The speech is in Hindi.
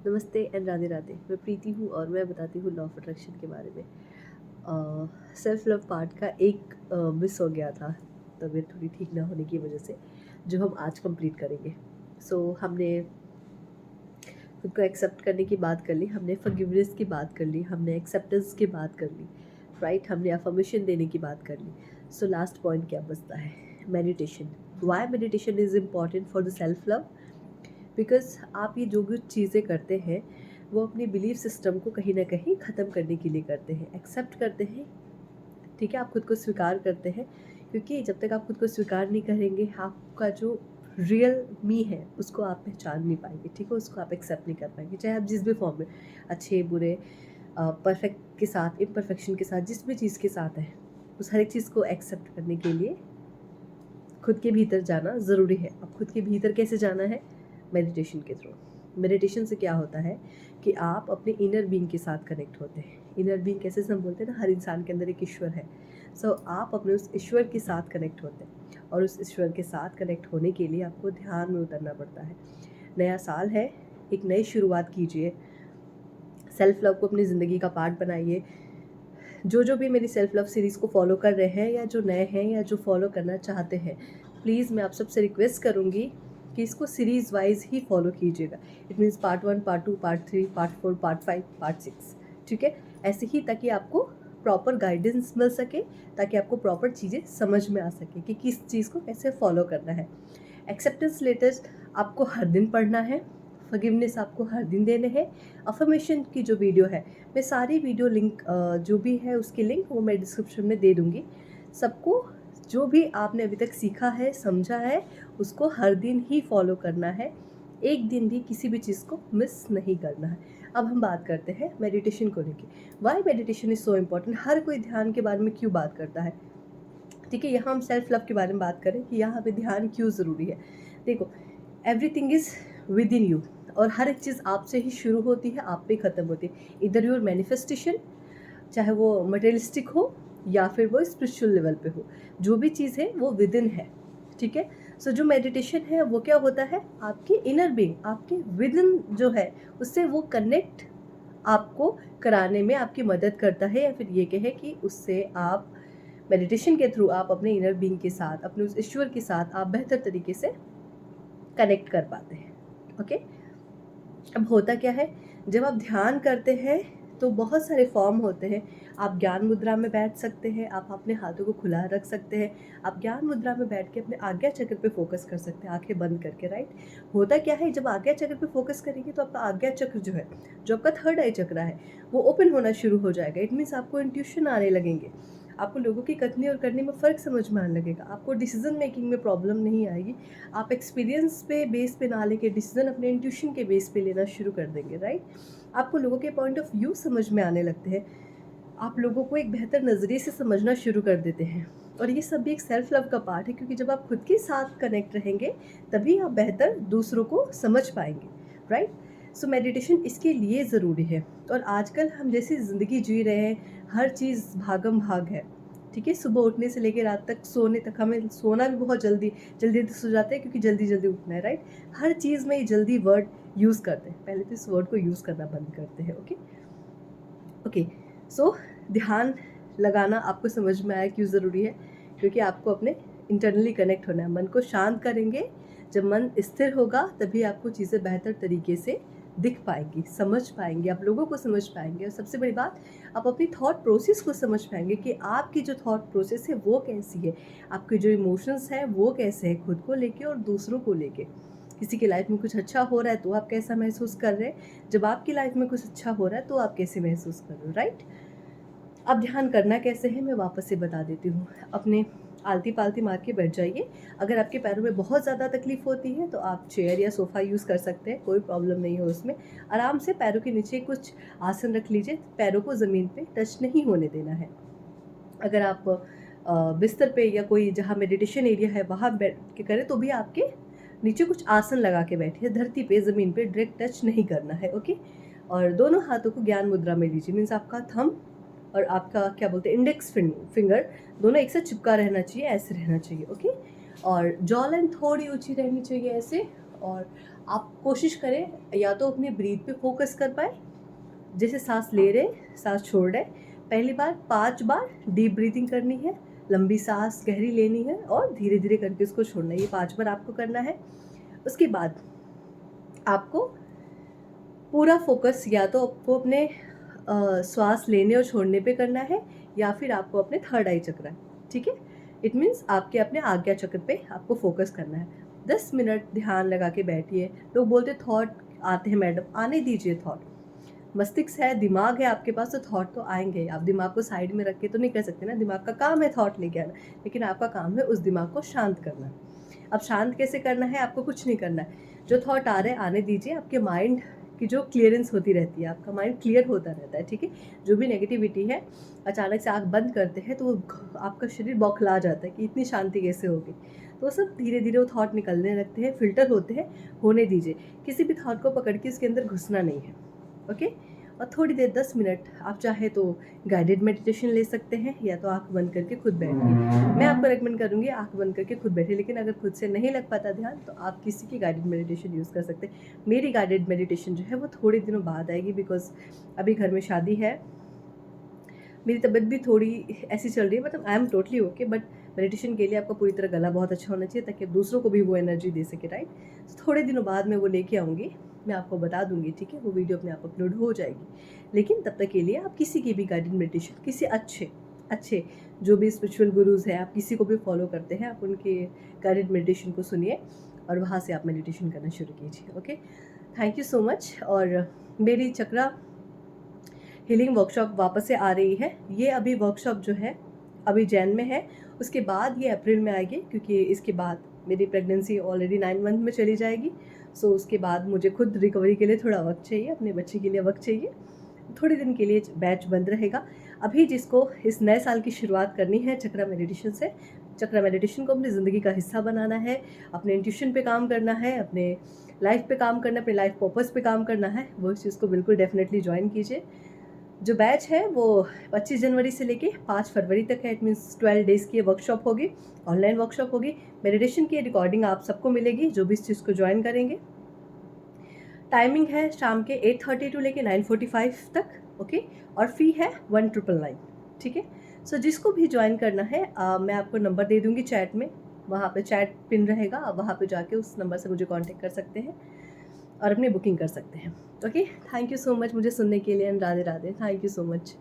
नमस्ते एंड राधे राधे। मैं प्रीति हूँ और मैं बताती हूँ लॉ ऑफ अट्रैक्शन के बारे में। सेल्फ लव पार्ट का एक मिस हो गया था तबीयत थोड़ी ठीक ना होने की वजह से, जो हम आज कंप्लीट करेंगे। हमने खुद को एक्सेप्ट करने की बात कर ली, हमने फॉरगिवनेस की बात कर ली, हमने एक्सेप्टेंस की बात कर ली, राइट। हमने अफर्मेशन देने की बात कर ली। सो लास्ट पॉइंट क्या बचता है? Meditation. Why meditation is important for the self love? Because आप ये जो भी चीज़ें करते हैं वो अपनी बिलीफ सिस्टम को कहीं ना कहीं ख़त्म करने के लिए करते हैं, एक्सेप्ट करते हैं। ठीक है, आप खुद को स्वीकार करते हैं, क्योंकि जब तक आप खुद को स्वीकार नहीं करेंगे आपका जो रियल मी है उसको आप पहचान नहीं पाएंगे। ठीक है, उसको आप एक्सेप्ट नहीं कर पाएंगे, चाहे आप जिस भी फॉर्म में, अच्छे बुरे, परफेक्ट के साथ, इम्परफेक्शन के साथ, जिस भी चीज़ के साथ है, उस हर एक चीज़ को एक्सेप्ट करने के लिए खुद के भीतर जाना ज़रूरी है। अब खुद के भीतर कैसे जाना है? मेडिटेशन के थ्रू। मेडिटेशन से क्या होता है कि आप अपने इनर बीइंग के साथ कनेक्ट होते हैं। इनर बीइंग कैसे हम बोलते हैं ना, हर इंसान के अंदर एक ईश्वर है। आप अपने उस ईश्वर के साथ कनेक्ट होते हैं, और उस ईश्वर के साथ कनेक्ट होने के लिए आपको ध्यान में उतरना पड़ता है। नया साल है, एक नई शुरुआत कीजिए, सेल्फ लव को अपनी ज़िंदगी का पार्ट बनाइए। जो भी मेरी सेल्फ लव सीरीज़ को फॉलो कर रहे हैं, या जो नए हैं, या जो फॉलो करना चाहते हैं, प्लीज़ मैं आप सबसे रिक्वेस्ट करूँगी कि इसको सीरीज़ वाइज ही फॉलो कीजिएगा। It means part 1, part 2, part 3, part 4, part 5, part 6। ठीक है, ऐसे ही, ताकि आपको प्रॉपर गाइडेंस मिल सके, ताकि आपको प्रॉपर चीज़ें समझ में आ सके कि किस चीज़ को कैसे फॉलो करना है। एक्सेप्टेंस लेटर्स आपको हर दिन पढ़ना है, फॉरगिवनेस आपको हर दिन देने हैं। अफर्मेशन की जो वीडियो है, मैं सारी वीडियो लिंक जो भी है उसकी लिंक वो मैं डिस्क्रिप्शन में दे दूँगी। सबको जो भी आपने अभी तक सीखा है, समझा है, उसको हर दिन ही फॉलो करना है, एक दिन भी किसी भी चीज़ को मिस नहीं करना है। अब हम बात करते हैं मेडिटेशन को लेके। Why meditation is so important? हर कोई ध्यान के बारे में क्यों बात करता है? ठीक है, यहाँ हम सेल्फ लव के बारे में बात करें कि यहाँ पे ध्यान क्यों ज़रूरी है। देखो, everything is with in you, और हर एक चीज़ आपसे ही शुरू होती है, आप पे ख़त्म होती है। इधर योर मैनिफेस्टेशन, चाहे वो मटेरियलिस्टिक हो या फिर वो स्पिरिचुअल लेवल पे हो, जो भी चीज़ है वो विद इन है। ठीक है, जो मेडिटेशन है वो क्या होता है? आपके इनर बीइंग, आपके विद इन जो है, उससे वो कनेक्ट आपको कराने में आपकी मदद करता है, या फिर ये कहे कि उससे आप मेडिटेशन के थ्रू आप अपने इनर बीइंग के साथ, अपने उस ईश्वर के साथ आप बेहतर तरीके से कनेक्ट कर पाते हैं। ओके, अब होता क्या है, जब आप ध्यान करते हैं तो बहुत सारे फॉर्म होते हैं। आप ज्ञान मुद्रा में बैठ सकते हैं, आप अपने हाथों को खुला रख सकते हैं, आप ज्ञान मुद्रा में बैठ के अपने आज्ञा चक्र पे फोकस कर सकते हैं, आंखें बंद करके, राइट। होता क्या है, जब आज्ञा चक्र पे फोकस करेंगे तो आपका आज्ञा चक्र जो है, जो आपका थर्ड आई चक्र है, वो ओपन होना शुरू हो जाएगा। इट मीन्स आपको इंट्यूशन आने लगेंगे, आपको लोगों की कथनी और करने में फ़र्क समझ में आने लगेगा, आपको डिसीजन मेकिंग में प्रॉब्लम नहीं आएगी। आप एक्सपीरियंस पे बेस पे ना लेके डिसीजन अपने इंट्यूशन के बेस पे लेना शुरू कर देंगे, राइट। आपको लोगों के पॉइंट ऑफ व्यू समझ में आने लगते हैं, आप लोगों को एक बेहतर नज़रिए से समझना शुरू कर देते हैं। और ये सब भी एक सेल्फ लव का पार्ट है, क्योंकि जब आप खुद के साथ कनेक्ट रहेंगे तभी आप बेहतर दूसरों को समझ पाएंगे, राइट। मेडिटेशन इसके लिए ज़रूरी है। और आजकल हम जैसी ज़िंदगी जी रहे हैं, हर चीज़ भागम भाग है। ठीक है, सुबह उठने से लेकर रात तक सोने तक, हमें सोना भी बहुत जल्दी जल्दी सो जाते हैं, क्योंकि जल्दी जल्दी उठना है, राइट। हर चीज़ में ये जल्दी वर्ड यूज़ करते हैं, पहले तो इस वर्ड को यूज़ करना बंद करते हैं। ओके ओके, ध्यान लगाना आपको समझ में आया क्यों ज़रूरी है? क्योंकि आपको अपने इंटरनली कनेक्ट होना है। मन को शांत करेंगे, जब मन स्थिर होगा तभी आपको चीज़ें बेहतर तरीके से दिख पाएंगी, समझ पाएंगे, आप लोगों को समझ पाएंगे, और सबसे बड़ी बात, आप अपनी थॉट प्रोसेस को समझ पाएंगे कि आपकी जो थॉट प्रोसेस है वो कैसी है, आपके जो इमोशंस हैं वो कैसे हैं, खुद को लेके और दूसरों को लेके। किसी की लाइफ में कुछ अच्छा हो रहा है तो आप कैसा महसूस कर रहे हैं, जब आपकी लाइफ में कुछ अच्छा हो रहा है तो आप कैसे महसूस कर रहे हो, राइट। अब ध्यान करना कैसे है मैं वापस से बता देती हूँ। अपने आलती पालती मार के बैठ जाइए। अगर आपके पैरों में बहुत ज़्यादा तकलीफ होती है तो आप चेयर या सोफ़ा यूज़ कर सकते हैं, कोई प्रॉब्लम नहीं है उसमें। आराम से पैरों के नीचे कुछ आसन रख लीजिए, पैरों को ज़मीन पे टच नहीं होने देना है। अगर आप बिस्तर पे या कोई जहाँ मेडिटेशन एरिया है वहाँ बैठ के करें तो भी आपके नीचे कुछ आसन लगा के बैठिए, धरती पे, ज़मीन पे डायरेक्ट टच नहीं करना है। ओके, और दोनों हाथों को ज्ञान मुद्रा में लीजिए। मीन्स आपका थंब और आपका क्या बोलते हैं इंडेक्स फिंगर दोनों एक साथ चिपका रहना चाहिए, ऐसे रहना चाहिए। ओके, और जॉ लाइन थोड़ी ऊंची रहनी चाहिए, ऐसे। और आप कोशिश करें या तो अपने ब्रीथ पे फोकस कर पाए, जैसे सांस ले रहे सांस छोड़ रहे। पहली बार 5 बार डीप ब्रीथिंग करनी है, लंबी सांस गहरी लेनी है और धीरे धीरे करके उसको छोड़ना है। ये 5 बार आपको करना है। उसके बाद आपको पूरा फोकस या तो आपको अपने श्वास लेने और छोड़ने पे करना है या फिर आपको अपने थर्ड आई चक्र, ठीक है, इट मीन्स आपके अपने आज्ञा चक्र पे आपको फोकस करना है। 10 मिनट ध्यान लगा के बैठिए। लोग बोलते थॉट आते हैं मैडम, आने दीजिए थॉट। मस्तिष्क है, दिमाग है आपके पास, तो थॉट तो आएंगे। आप दिमाग को साइड में रख के तो नहीं कह सकते ना, दिमाग का काम है थॉट लेके आना, लेकिन आपका काम है उस दिमाग को शांत करना। अब शांत कैसे करना है, आपको कुछ नहीं करना है। जो थॉट आ रहे हैं आने दीजिए। आपके माइंड की जो क्लियरेंस होती रहती है, आपका माइंड क्लियर होता रहता है, ठीक है। जो भी नेगेटिविटी है, अचानक से आँख बंद करते हैं तो आपका शरीर बौखला जाता है कि इतनी शांति कैसे होगी। तो सब धीरे धीरे वो थॉट निकलने लगते हैं, फिल्टर होते हैं, होने दीजिए। किसी भी थॉट को पकड़ के उसके अंदर घुसना नहीं है, ओके। और थोड़ी देर 10 मिनट आप चाहे तो गाइडेड मेडिटेशन ले सकते हैं या तो आँख बंद करके खुद बैठिए। मैं आपको रेकमेंड करूँगी आँख बंद करके खुद बैठिए, लेकिन अगर खुद से नहीं लग पाता ध्यान तो आप किसी की गाइडेड मेडिटेशन यूज़ कर सकते हैं। मेरी गाइडेड मेडिटेशन जो है वो थोड़े दिनों बाद आएगी, बिकॉज अभी घर में शादी है, मेरी तबीयत भी थोड़ी ऐसी चल रही है, मतलब I am totally okay, but meditation के लिए आपका पूरी तरह गला बहुत अच्छा होना चाहिए ताकि आप दूसरों को भी वो एनर्जी दे सके, राइट। तो थोड़े दिनों बाद मैं वो लेके आऊँगी, मैं आपको बता दूंगी, ठीक है। वो वीडियो अपने आप अपलोड हो जाएगी। लेकिन तब तक के लिए आप किसी की भी गाइडेड मेडिटेशन, किसी अच्छे अच्छे जो भी स्पिरिचुअल गुरुज हैं, आप किसी को भी फॉलो करते हैं, आप उनके गाइडेड मेडिटेशन को सुनिए और वहाँ से आप मेडिटेशन करना शुरू कीजिए, okay. Thank you so much. और मेरी चक्रा हीलिंग वर्कशॉप वापस से आ रही है। ये अभी वर्कशॉप जो है अभी जैन में है, उसके बाद ये अप्रैल में आएगी, क्योंकि इसके बाद मेरी प्रेगनेंसी ऑलरेडी 9 मंथ में चली जाएगी। सो उसके बाद मुझे खुद रिकवरी के लिए थोड़ा वक्त चाहिए, अपने बच्चे के लिए वक्त चाहिए। थोड़े दिन के लिए बैच बंद रहेगा। अभी जिसको इस नए साल की शुरुआत करनी है चक्रा मेडिटेशन से, चक्रा मेडिटेशन को अपनी ज़िंदगी का हिस्सा बनाना है, अपने इंट्यूशन पे काम करना है, अपने लाइफ पे काम करना है, अपने लाइफ पर्पस पे काम करना है, वो इस चीज़ को बिल्कुल डेफिनेटली ज्वाइन कीजिए। जो बैच है वो 25 जनवरी से लेके 5 फरवरी तक है। इट मीन्स 12 डेज़ की वर्कशॉप होगी, ऑनलाइन वर्कशॉप होगी। मेडिटेशन की रिकॉर्डिंग आप सबको मिलेगी जो भी इस चीज़ को ज्वाइन करेंगे। टाइमिंग है शाम के 8:30 टू लेके 9:45 तक, ओके। और फ़ी है 1999, ठीक है। सो जिसको भी ज्वाइन करना है मैं आपको नंबर दे दूँगी चैट में, वहाँ पे चैट पिन रहेगा, आप वहाँ पे जाके उस नंबर से मुझे कांटेक्ट कर सकते हैं और अपनी बुकिंग कर सकते हैं, okay. Thank you so much मुझे सुनने के लिए and Radhe Radhe. Thank you so much.